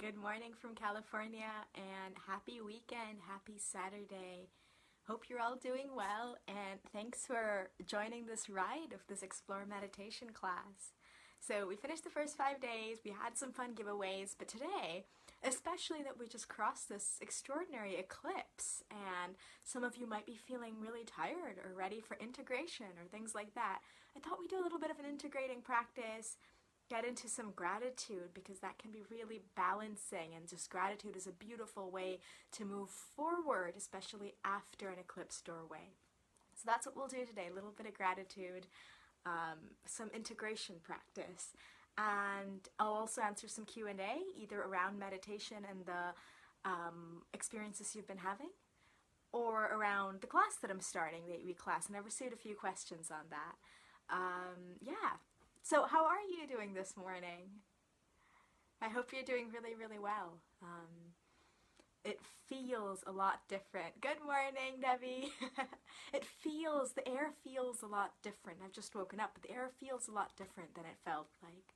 Good morning from California and happy weekend, happy Saturday. Hope you're all doing well and thanks for joining this ride of this Explore meditation class. So we finished the first 5 days, we had some fun giveaways, but today, especially that we just crossed this extraordinary eclipse and some of you might be feeling really tired or ready for integration or things like that, I thought we'd do a little bit of an integrating practice, get into some gratitude because that can be really balancing, and just gratitude is a beautiful way to move forward, especially after an eclipse doorway. So that's what we'll do today, a little bit of gratitude, some integration practice, and I'll also answer some Q&A either around meditation and the experiences you've been having, or around the class that I'm starting, the 8-week class, and I've received a few questions on that. Yeah. So how are you doing this morning? I hope you're doing really, really well. It feels a lot different. Good morning, Debbie. The air feels a lot different. I've just woken up, but the air feels a lot different than it felt like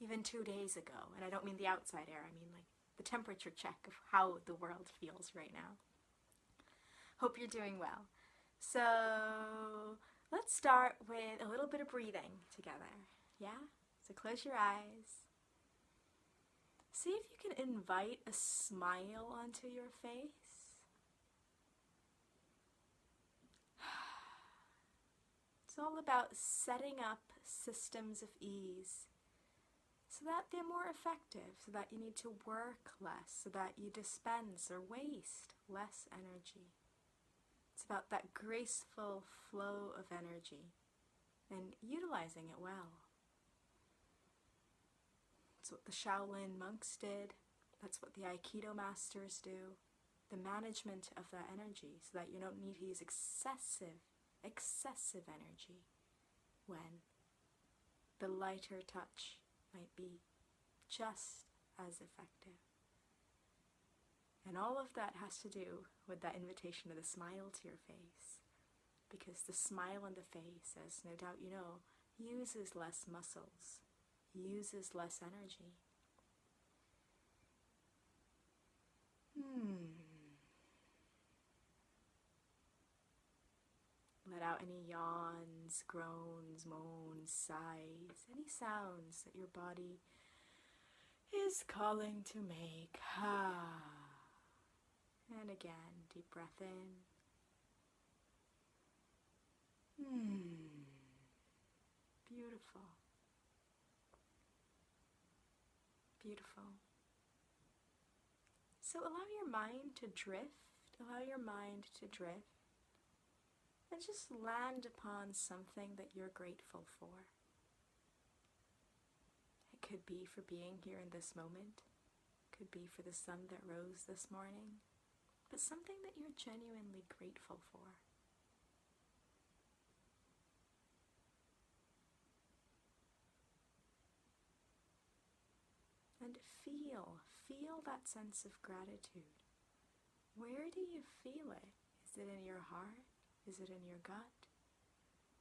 even 2 days ago. And I don't mean the outside air, I mean like the temperature check of how the world feels right now. Hope you're doing well. So let's start with a little bit of breathing together. Yeah? So close your eyes. See if you can invite a smile onto your face. It's all about setting up systems of ease so that they're more effective, so that you need to work less, so that you dispense or waste less energy. It's about that graceful flow of energy and utilizing it well. That's what the Shaolin monks did. That's what the Aikido masters do. The management of that energy so that you don't need to use excessive energy when the lighter touch might be just as effective. And all of that has to do with that invitation of the smile to your face, because the smile on the face, as no doubt you know, uses less muscles, uses less energy. Let out any yawns, groans, moans, sighs, any sounds that your body is calling to make. And again, deep breath in. Beautiful. Beautiful. So allow your mind to drift, and just land upon something that you're grateful for. It could be for being here in this moment, it could be for the sun that rose this morning, but something that you're genuinely grateful for. And feel that sense of gratitude. Where do you feel it? Is it in your heart? Is it in your gut?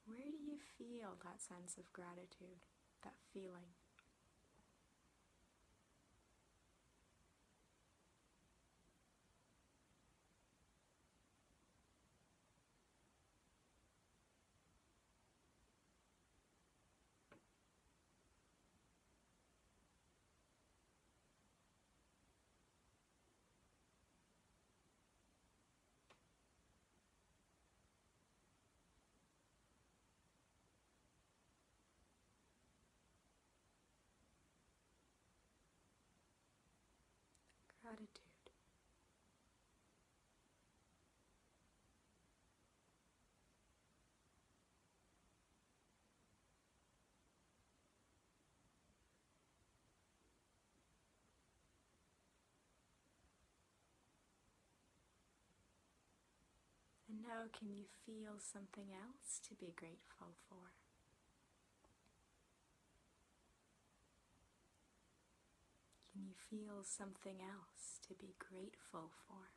Where do you feel that sense of gratitude, that feeling? Gratitude. And now can you feel something else to be grateful for? Can you feel something else to be grateful for?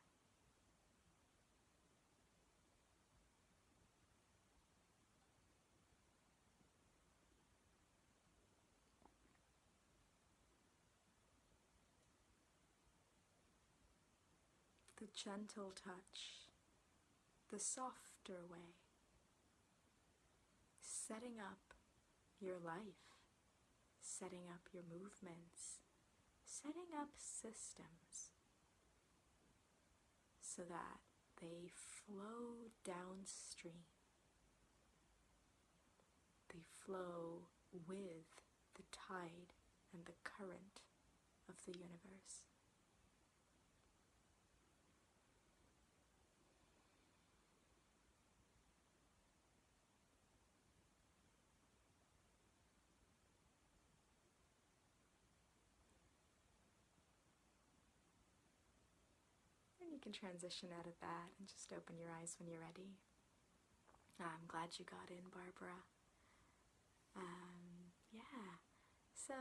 gentle touch, the softer way, setting up your life, setting up your movements, setting up systems so that they flow downstream. They flow with the tide and the current of the universe. And you can transition out of that and just open your eyes when you're ready. I'm glad you got in, Barbara. Yeah. So,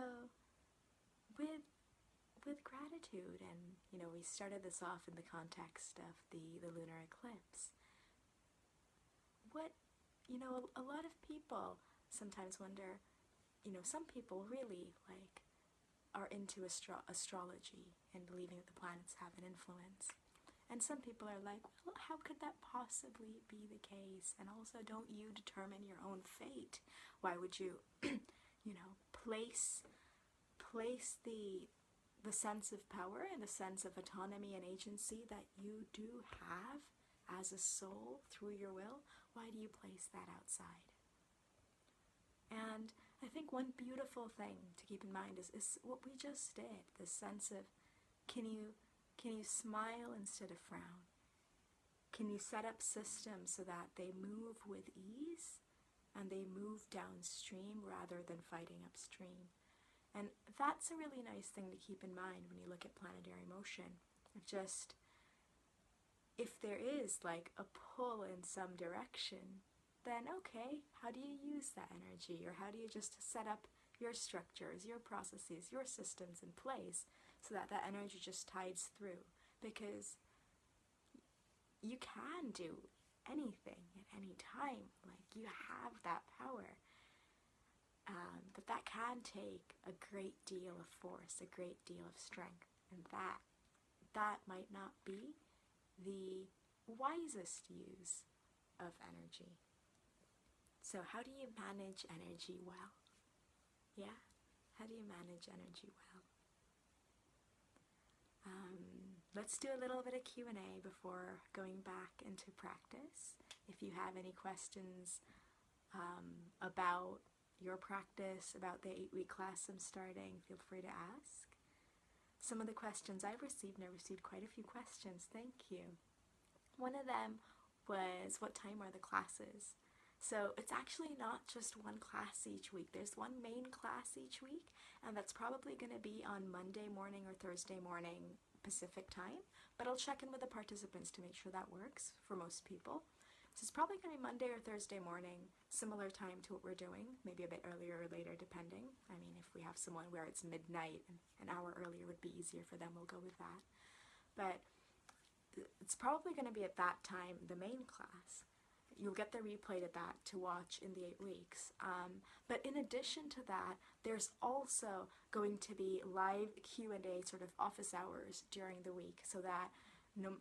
with gratitude, and we started this off in the context of the lunar eclipse. What a lot of people sometimes wonder, some people really are into astrology and believing that the planets have an influence. And some people are like, well, how could that possibly be the case? And also, don't you determine your own fate? Why would you, place the sense of power and the sense of autonomy and agency that you do have as a soul through your will? Why do you place that outside? And I think one beautiful thing to keep in mind is what we just did, this sense of, can you smile instead of frown? Can you set up systems so that they move with ease and they move downstream rather than fighting upstream? And that's a really nice thing to keep in mind when you look at planetary motion. Just, if there is a pull in some direction, then okay, how do you use that energy? Or how do you just set up your structures, your processes, your systems in place so that that energy just tides through? Because you can do anything at any time. You have that power. But that can take a great deal of force, a great deal of strength. And that might not be the wisest use of energy. So how do you manage energy well? Yeah? How do you manage energy well? Let's do a little bit of Q&A before going back into practice. If you have any questions about your practice, about the 8-week class I'm starting, feel free to ask. Some of the questions I've received, and I received quite a few questions, thank you. One of them was, what time are the classes? So it's actually not just one class each week. There's one main class each week, and that's probably going to be on Monday morning or Thursday morning Pacific time, but I'll check in with the participants to make sure that works for most people. So it's probably going to be Monday or Thursday morning, similar time to what we're doing, maybe a bit earlier or later depending. I mean, if we have someone where it's midnight and an hour earlier would be easier for them, we'll go with that. But it's probably going to be at that time, the main class. You'll get the replay to that to watch in the 8 weeks. But in addition to that, there's also going to be live Q&A sort of office hours during the week, so that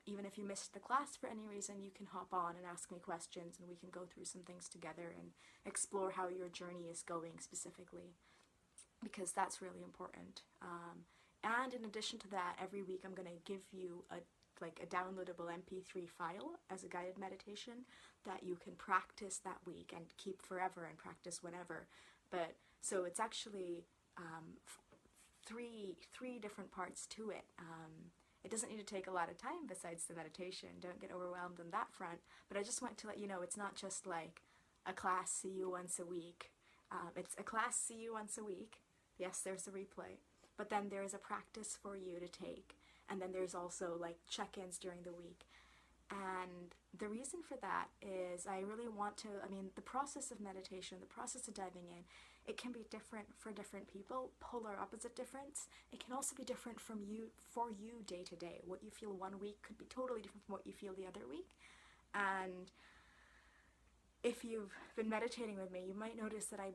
even if you missed the class for any reason, you can hop on and ask me questions, and we can go through some things together and explore how your journey is going specifically, because that's really important. And in addition to that, every week I'm going to give you a downloadable MP3 file as a guided meditation that you can practice that week and keep forever and practice whenever. But so it's actually three different parts to it. It doesn't need to take a lot of time besides the meditation. Don't get overwhelmed on that front. But I just want to let you know it's not just like a class, see you once a week. It's a class, see you once a week. Yes, there's a replay. But then there's a practice for you to take. And then there's also check-ins during the week. And the reason for that is I really want to, the process of meditation, the process of diving in, it can be different for different people, polar opposite difference. It can also be different for you day to day. What you feel one week could be totally different from what you feel the other week. And if you've been meditating with me, you might notice that I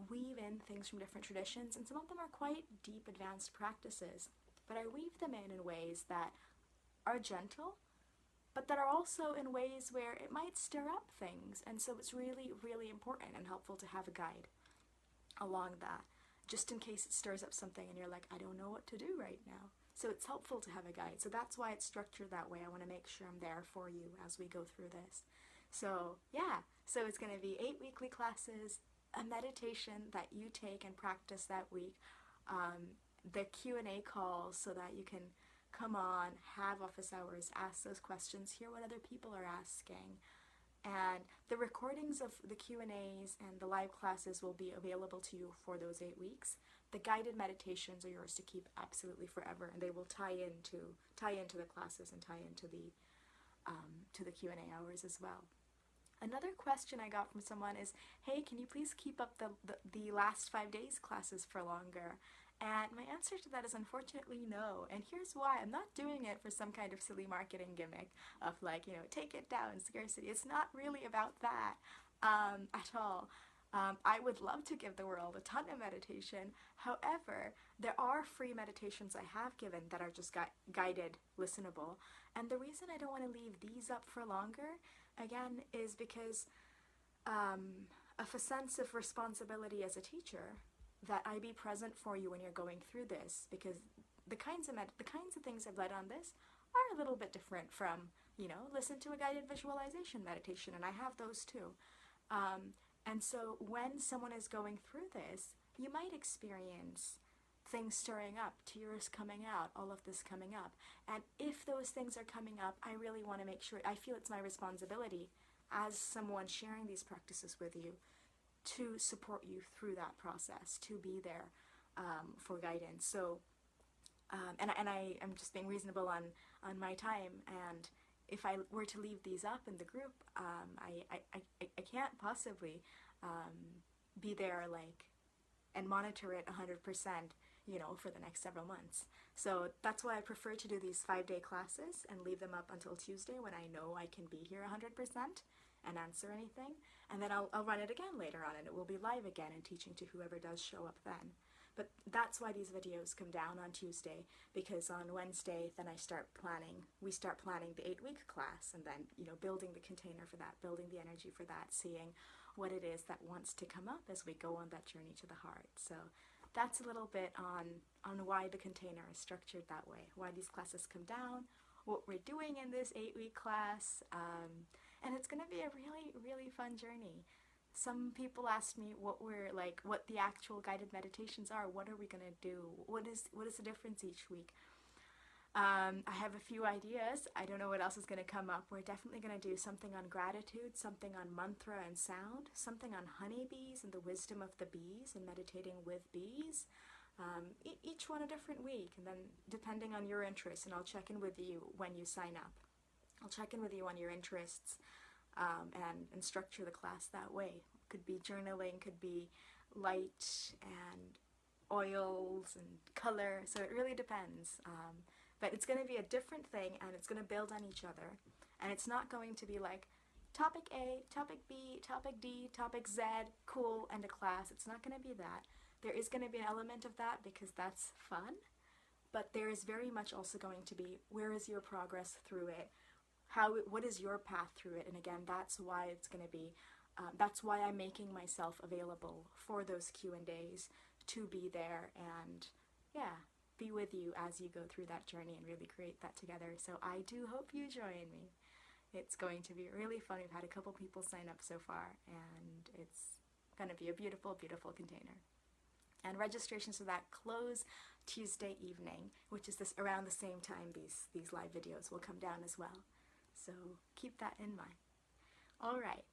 weave in things from different traditions, and some of them are quite deep, advanced practices. But I weave them in ways that are gentle, but that are also in ways where it might stir up things. And so it's really, really important and helpful to have a guide along that, just in case it stirs up something and you're like, I don't know what to do right now. So it's helpful to have a guide. So that's why it's structured that way. I want to make sure I'm there for you as we go through this. So yeah, so it's going to be 8 weekly classes, a meditation that you take and practice that week, the Q&A calls so that you can come on, have office hours, ask those questions, hear what other people are asking. And the recordings of the Q&As and the live classes will be available to you for those 8 weeks. The guided meditations are yours to keep absolutely forever, and they will tie into the classes and tie into the Q&A hours as well. Another question I got from someone is, hey, can you please keep up the last 5 days classes for longer? And my answer to that is unfortunately no. And here's why. I'm not doing it for some kind of silly marketing gimmick of like, take it down, scarcity. It's not really about that at all. I would love to give the world a ton of meditation. However, there are free meditations I have given that are just guided, listenable. And the reason I don't want to leave these up for longer, again, is because of a sense of responsibility as a teacher, that I be present for you when you're going through this, because the kinds of things I've led on this are a little bit different from, listen to a guided visualization meditation, and I have those too. And so when someone is going through this, you might experience things stirring up, tears coming out, all of this coming up. And if those things are coming up, I really want to make sure, I feel it's my responsibility as someone sharing these practices with you to support you through that process, to be there for guidance. So, and I am just being reasonable on my time, and if I were to leave these up in the group, I can't possibly be there and monitor it 100%, for the next several months. So that's why I prefer to do these 5-day classes and leave them up until Tuesday when I know I can be here 100% and answer anything. And then I'll run it again later on, and it will be live again and teaching to whoever does show up then. But that's why these videos come down on Tuesday, because on Wednesday then we start planning the 8-week class, and then building the container for that, building the energy for that, seeing what it is that wants to come up as we go on that journey to the heart. So that's a little bit on why the container is structured that way, why these classes come down, what we're doing in this 8-week class, and it's going to be a really, really fun journey. Some people ask me what the actual guided meditations are. What are we going to do? What is the difference each week? I have a few ideas. I don't know what else is going to come up. We're definitely going to do something on gratitude, something on mantra and sound, something on honeybees and the wisdom of the bees and meditating with bees. Each one a different week, and then depending on your interests, and I'll check in with you when you sign up. I'll check in with you on your interests and structure the class that way. Could be journaling, could be light and oils and color, so it really depends. But it's going to be a different thing, and it's going to build on each other. And it's not going to be like topic A, topic B, topic D, topic Z, cool, and a class. It's not going to be that. There is going to be an element of that because that's fun, but there is very much also going to be, where is your progress through it? What is your path through it? And again, that's why it's going to be, that's why I'm making myself available for those Q&As, to be there and, yeah, be with you as you go through that journey and really create that together. So I do hope you join me. It's going to be really fun. We've had a couple people sign up so far, and it's going to be a beautiful, beautiful container. And registrations for that close Tuesday evening, which is around the same time these live videos will come down as well. So keep that in mind. All right.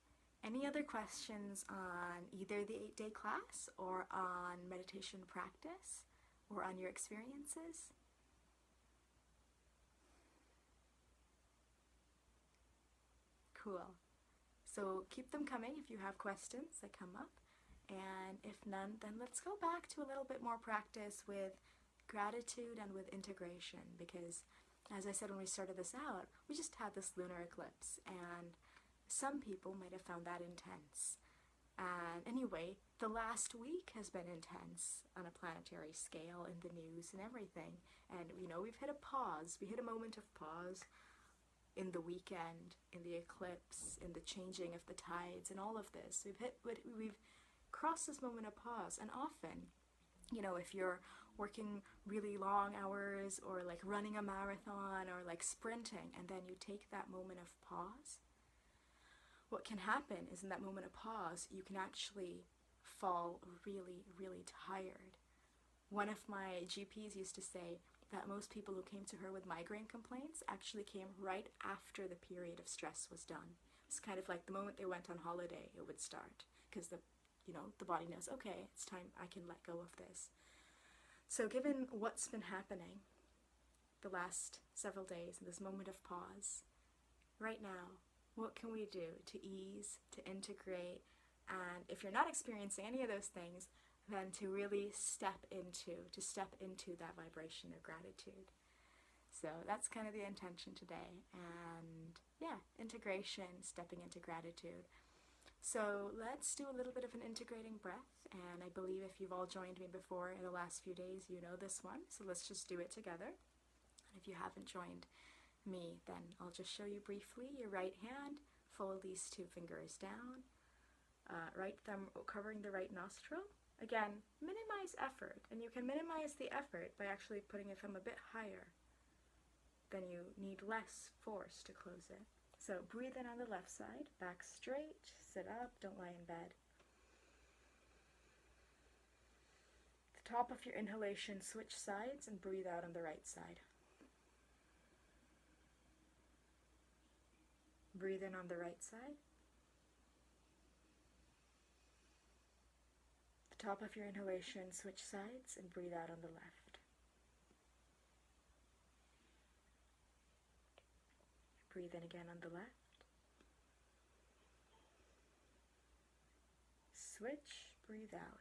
Any other questions on either the 8-day class or on meditation practice or on your experiences? Cool. So keep them coming if you have questions that come up. And if none, then let's go back to a little bit more practice with gratitude and with integration, because as I said when we started this out, we just had this lunar eclipse, and some people might have found that intense. And anyway, the last week has been intense on a planetary scale in the news and everything. And, we've hit a pause. We hit a moment of pause in the weekend, in the eclipse, in the changing of the tides, and all of this. We've crossed this moment of pause. And often, if you're working really long hours or like running a marathon or like sprinting, and then you take that moment of pause, what can happen is in that moment of pause, you can actually fall really, really tired. One of my GPs used to say that most people who came to her with migraine complaints actually came right after the period of stress was done. It's kind of like the moment they went on holiday, it would start, because the body knows, okay, it's time, I can let go of this. So given what's been happening the last several days in this moment of pause, right now, what can we do to ease, to integrate, and if you're not experiencing any of those things, then to really step into that vibration of gratitude. So that's kind of the intention today. And yeah, integration, stepping into gratitude. So let's do a little bit of an integrating breath. And I believe if you've all joined me before in the last few days, you know this one. So let's just do it together. And if you haven't joined me, then I'll just show you briefly. Your right hand, fold these two fingers down. Right thumb covering the right nostril. Again, minimize effort, and you can minimize the effort by actually putting your thumb a bit higher. Then you need less force to close it. So breathe in on the left side, back straight, sit up, don't lie in bed. At the top of your inhalation, switch sides and breathe out on the right side. Breathe in on the right side. Top of your inhalation, switch sides and breathe out on the left. Breathe in again on the left. Switch, breathe out.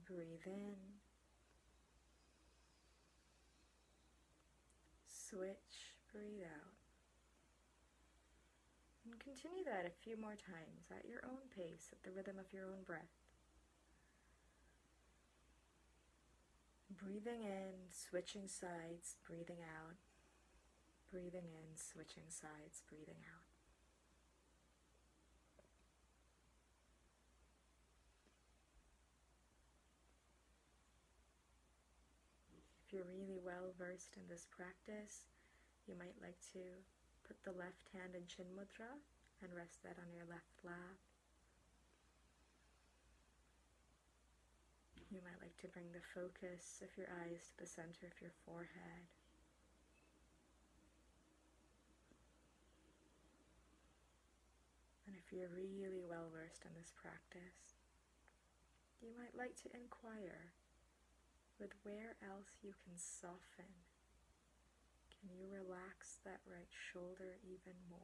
Breathe in. Switch, breathe out. And continue that a few more times at your own pace, at the rhythm of your own breath. Breathing in, switching sides, breathing out. Breathing in, switching sides, breathing out. If you're really well versed in this practice, you might like to put the left hand in Chin Mudra and rest that on your left lap. You might like to bring the focus of your eyes to the center of your forehead. And if you're really well versed in this practice, you might like to inquire with where else you can soften. Can you relax that right shoulder even more?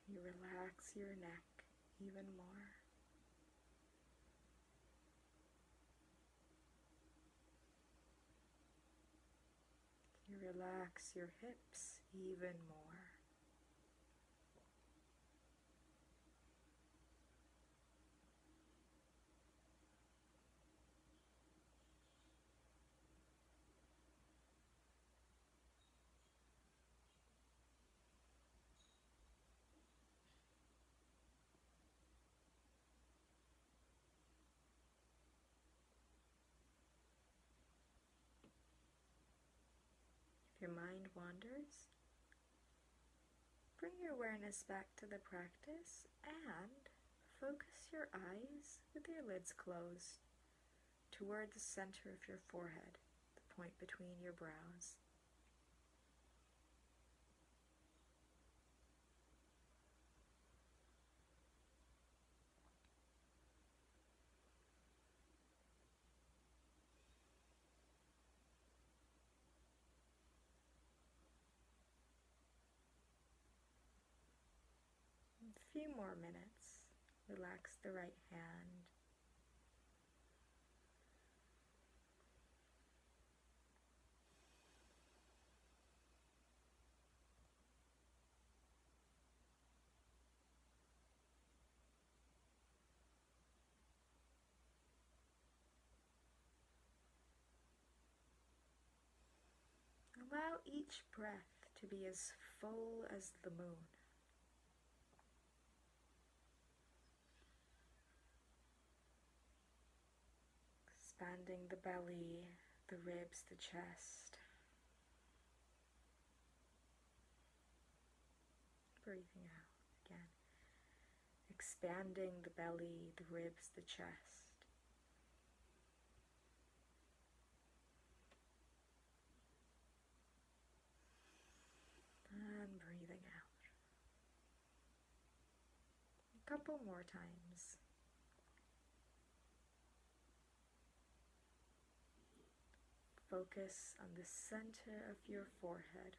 Can you relax your neck even more? Can you relax your hips even more? If your mind wanders, bring your awareness back to the practice and focus your eyes with your lids closed toward the center of your forehead, the point between your brows. A few more minutes. Relax the right hand. each breath to be as full as the moon. Expanding the belly, the ribs, the chest. Breathing out again. Expanding the belly, the ribs, the chest. And breathing out. A couple more times. Focus on the center of your forehead.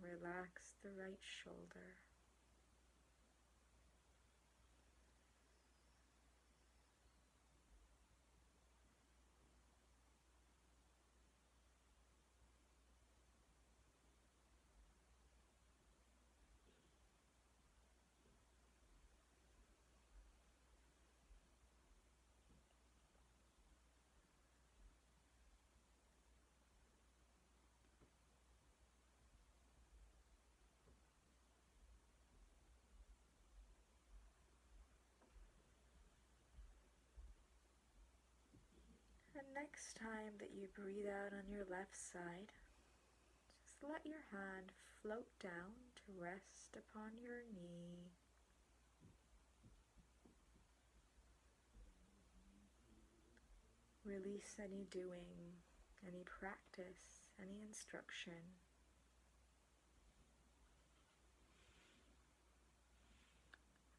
Relax the right shoulder. And next time that you breathe out on your left side, just let your hand float down to rest upon your knee. Release any doing, any practice, any instruction.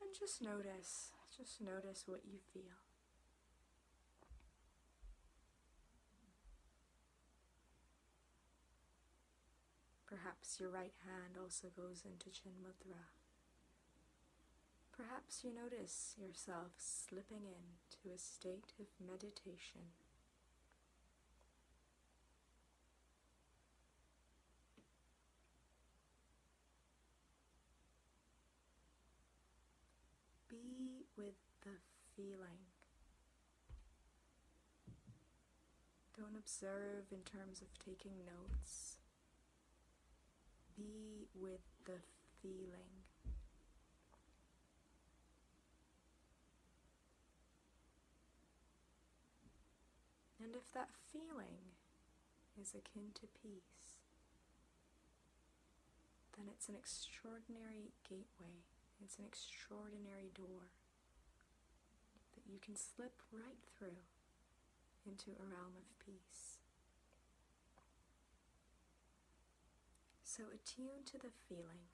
And just notice what you feel. Perhaps your right hand also goes into Chin Mudra. Perhaps you notice yourself slipping into a state of meditation. Be with the feeling. Don't observe in terms of taking notes. Be with the feeling. And if that feeling is akin to peace, then it's an extraordinary gateway. It's an extraordinary door that you can slip right through into a realm of peace. So attune to the feeling.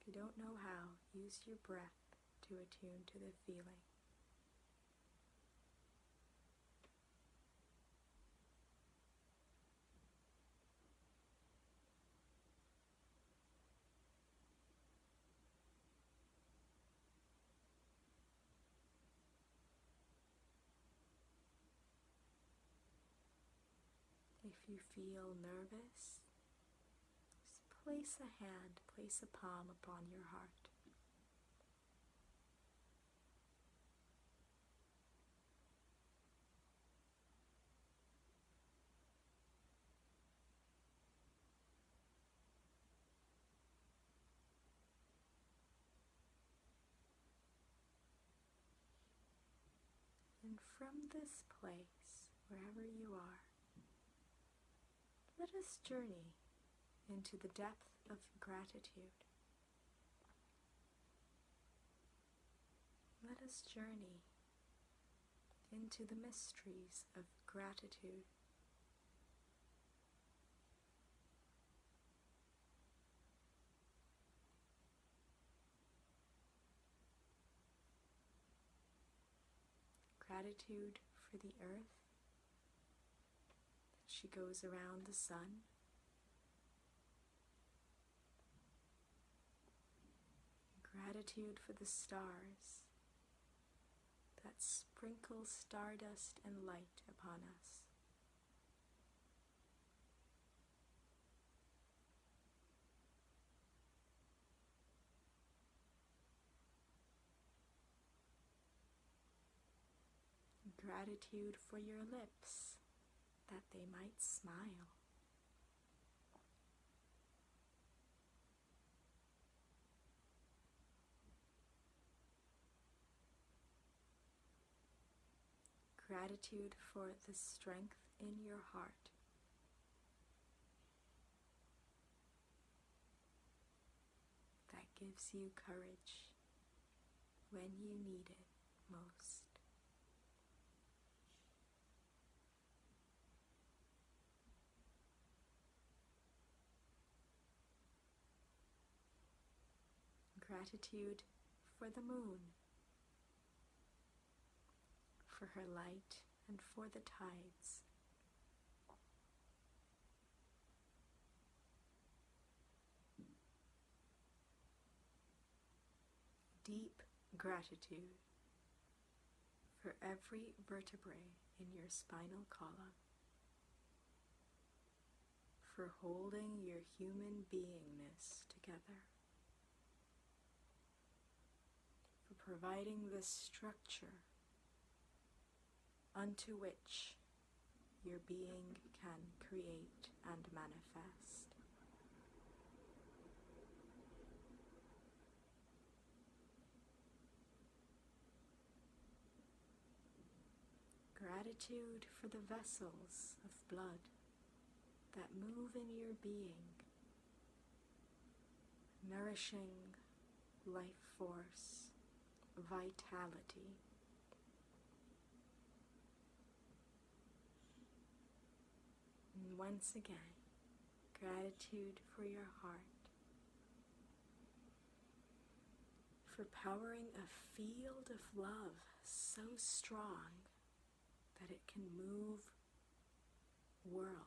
If you don't know how, use your breath to attune to the feeling. If you feel nervous, just place a palm upon your heart. And from this place, wherever you are, let us journey into the depth of gratitude. Let us journey into the mysteries of gratitude. Gratitude for the earth, that she goes around the sun. Gratitude for the stars that sprinkle stardust and light upon us. Gratitude for your lips, that they might smile. Gratitude for the strength in your heart. That gives you courage when you need it most. Gratitude for the moon, for her light and for the tides. Deep gratitude for every vertebrae in your spinal column, for holding your human beingness together, for providing the structure unto which your being can create and manifest. Gratitude for the vessels of blood that move in your being, nourishing life force, vitality. And once again, gratitude for your heart, for powering a field of love so strong that it can move worlds.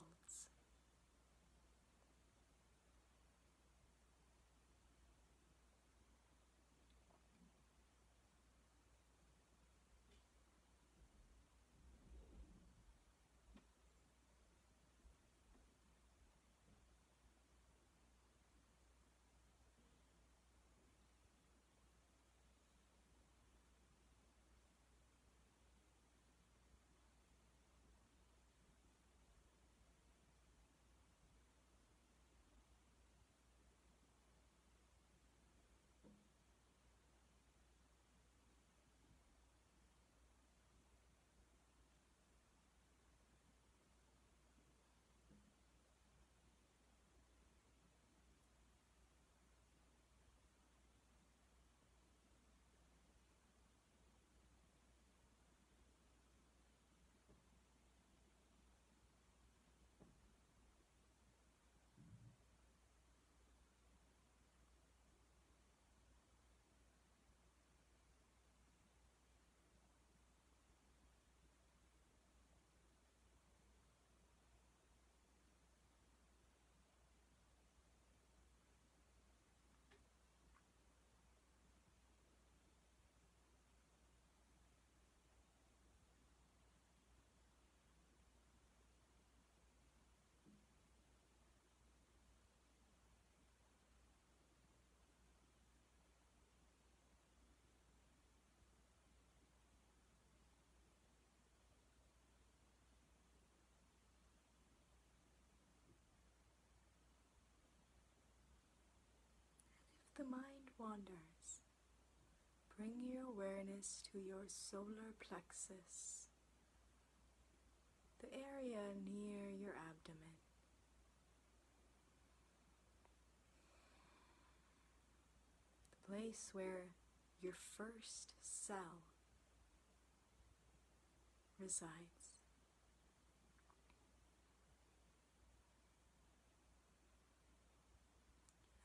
If the mind wanders, bring your awareness to your solar plexus, the area near your abdomen. The place where your first cell resides.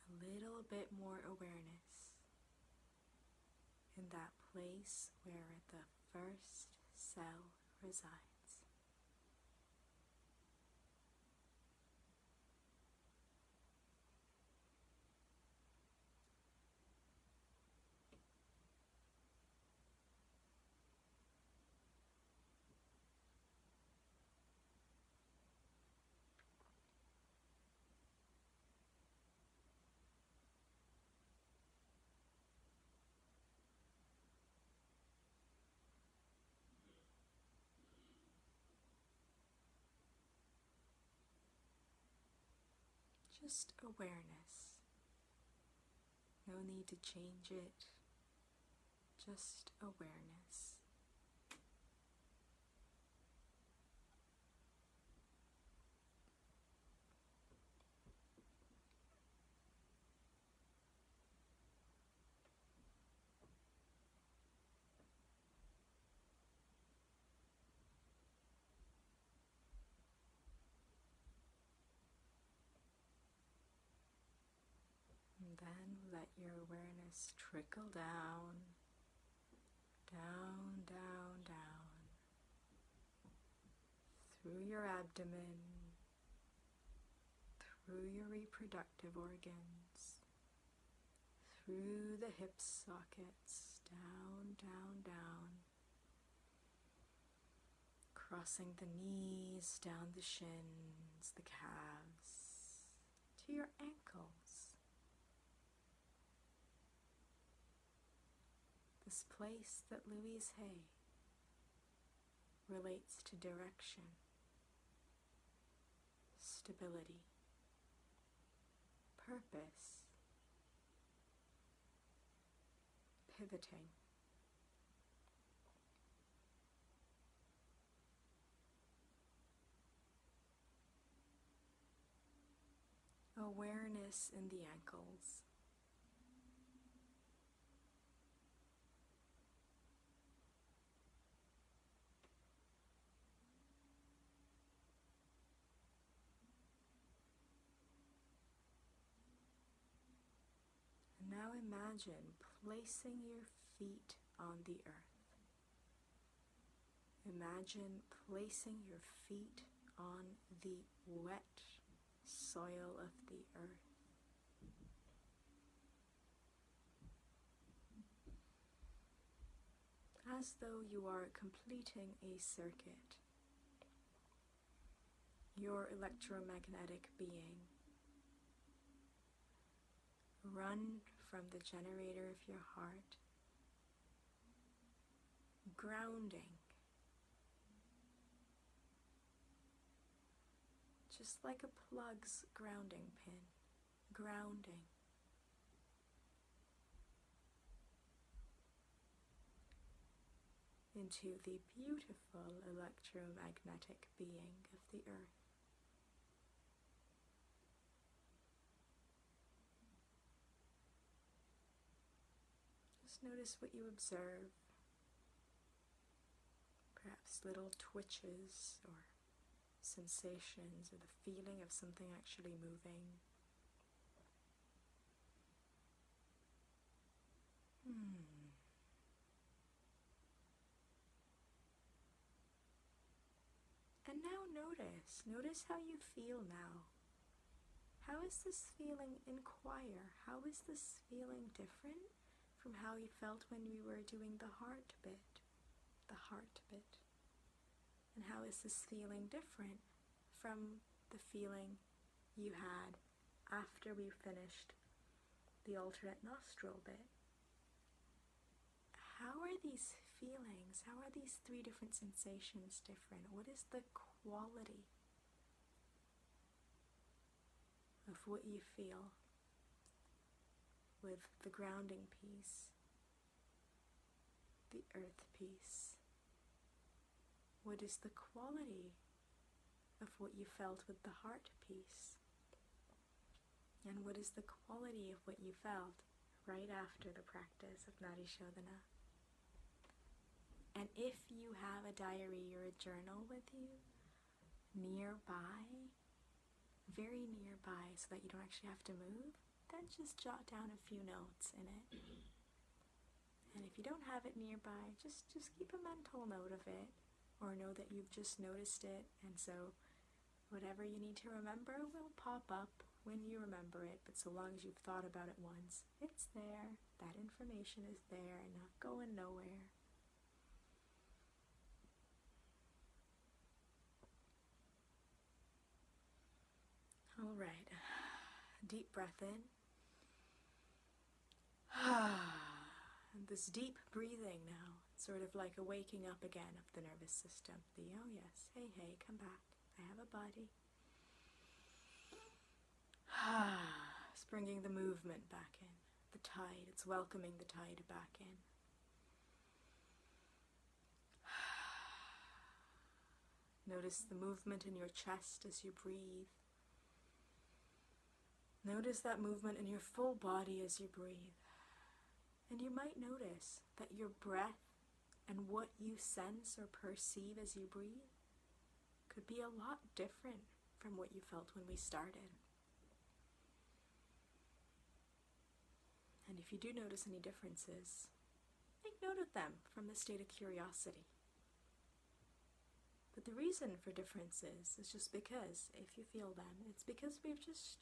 A little bit more awareness in that place where the first cell resides. Just awareness. No need to change it. Just awareness. And then let your awareness trickle down, down, down, down, through your abdomen, through your reproductive organs, through the hip sockets, down, down, down, crossing the knees, down the shins, the calves, to your ankles. This place that Louise Hay relates to direction, stability, purpose, pivoting. Awareness in the ankles. And now imagine placing your feet on the earth. Imagine placing your feet on the wet soil of the earth. As though you are completing a circuit. Your electromagnetic being. Run from the generator of your heart, grounding. Just like a plug's grounding pin, grounding. Into the beautiful electromagnetic being of the earth. Just notice what you observe. Perhaps little twitches or sensations or the feeling of something actually moving. And now notice how you feel now. How is this feeling? Inquire. How is this feeling different from how you felt when we were doing the heart bit? The heart bit. And how is this feeling different from the feeling you had after we finished the alternate nostril bit? How are these feelings, how are these three different sensations different? What is the quality of what you feel with the grounding piece, the earth piece? What is the quality of what you felt with the heart piece? And what is the quality of what you felt right after the practice of Nadi Shodhana? And if you have a diary or a journal with you, nearby, very nearby, so that you don't actually have to move, then just jot down a few notes in it. And if you don't have it nearby, just keep a mental note of it. Or know that you've just noticed it, and so whatever you need to remember will pop up when you remember it, but so long as you've thought about it once, it's there, that information is there and not going nowhere. Alright, deep breath in. And this deep breathing now, sort of like a waking up again of the nervous system. The oh yes, hey, come back. I have a body. It's bringing the movement back in. The tide, it's welcoming the tide back in. Notice the movement in your chest as you breathe. Notice that movement in your full body as you breathe. And you might notice that your breath and what you sense or perceive as you breathe could be a lot different from what you felt when we started. And if you do notice any differences, make note of them from the state of curiosity. But the reason for differences is just because, if you feel them, it's because we've just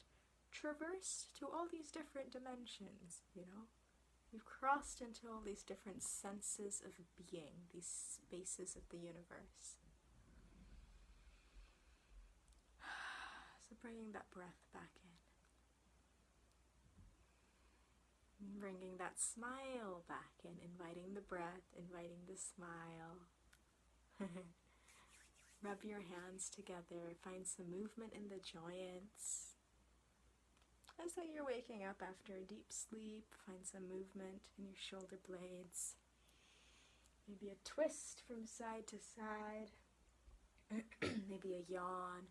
traversed to all these different dimensions, you know? We've crossed into all these different senses of being, these spaces of the universe. So bringing that breath back in. Bringing that smile back in, inviting the breath, inviting the smile. Rub your hands together, find some movement in the joints. As though you're waking up after a deep sleep, find some movement in your shoulder blades. Maybe a twist from side to side. Maybe a yawn.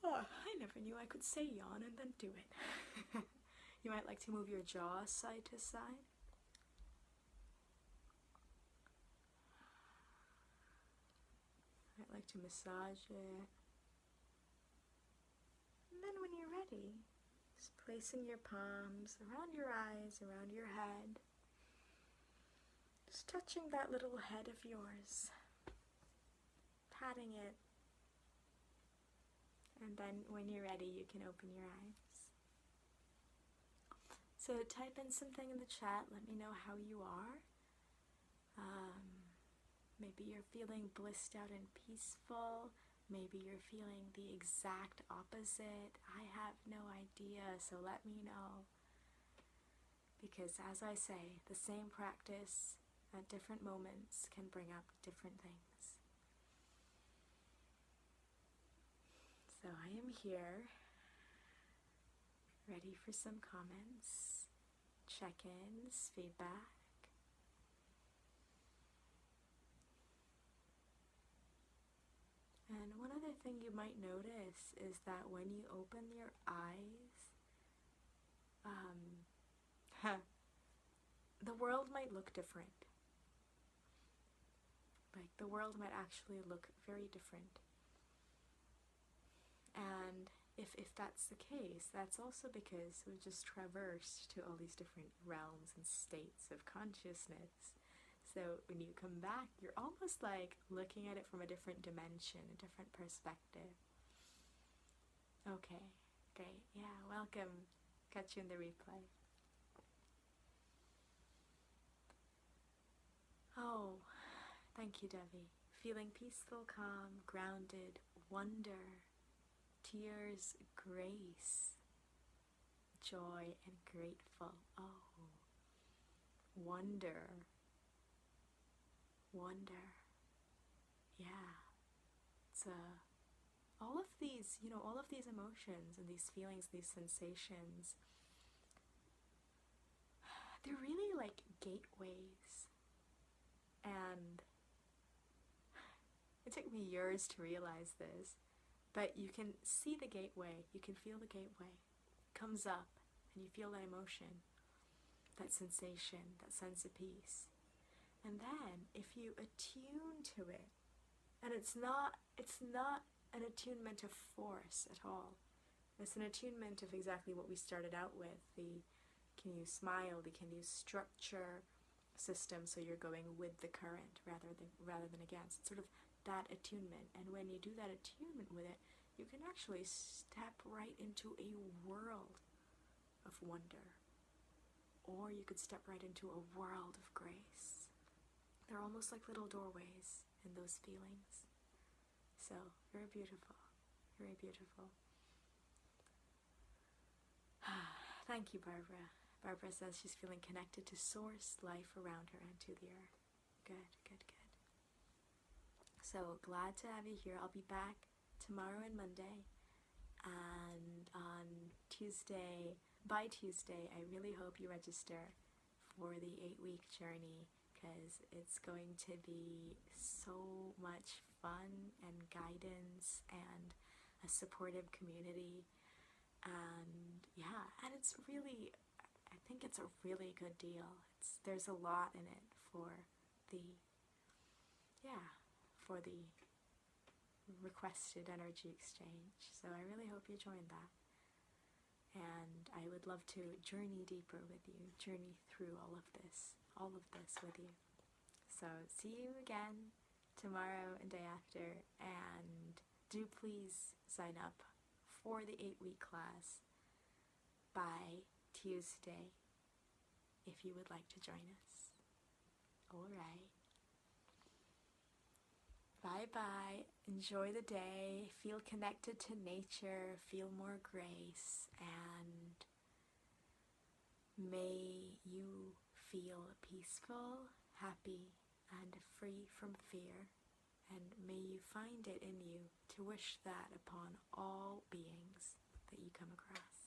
Oh, I never knew I could say yawn and then do it. You might like to move your jaw side to side. I'd like to massage it. And then when you're ready, just placing your palms around your eyes, around your head. Just touching that little head of yours. Patting it. And then when you're ready, you can open your eyes. So type in something in the chat. Let me know how you are. Maybe you're feeling blissed out and peaceful. Maybe you're feeling the exact opposite. I have no idea, so let me know. Because as I say, the same practice at different moments can bring up different things. So I am here, ready for some comments, check-ins, feedback. And one other thing you might notice is that when you open your eyes, the world might look different. Like, the world might actually look very different. And if that's the case, that's also because we've just traversed to all these different realms and states of consciousness. So when you come back, you're almost like looking at it from a different dimension, a different perspective. Okay, great. Yeah, welcome. Catch you in the replay. Oh, thank you, Devi. Feeling peaceful, calm, grounded, wonder, tears, grace, joy, and grateful. Oh, wonder. Wonder. Yeah. It's all of these, all of these emotions and these feelings, these sensations, they're really like gateways. And it took me years to realize this, but you can see the gateway, you can feel the gateway. It comes up and you feel that emotion, that sensation, that sense of peace. And then, if you attune to it, and it's not an attunement of force at all. It's an attunement of exactly what we started out with. Can you smile? Can you structure system so you're going with the current rather than against. It's sort of that attunement. And when you do that attunement with it, you can actually step right into a world of wonder. Or you could step right into a world of grace. They're almost like little doorways in those feelings. So, very beautiful. Very beautiful. Thank you, Barbara. Barbara says she's feeling connected to source, life around her, and to the earth. Good, good, good. So, glad to have you here. I'll be back tomorrow and Monday. And on by Tuesday, I really hope you register for the 8-week journey, because it's going to be so much fun and guidance and a supportive community. And yeah, and it's really, I think it's a really good deal. There's a lot in it for the, for the requested energy exchange. So I really hope you join that. And I would love to journey deeper with you, journey through all of this with you. So see you again tomorrow and day after, and do please sign up for the 8-week class by Tuesday if you would like to join us. Alright. Bye-bye. Enjoy the day. Feel connected to nature. Feel more grace. And may you feel peaceful, happy, and free from fear. And may you find it in you to wish that upon all beings that you come across.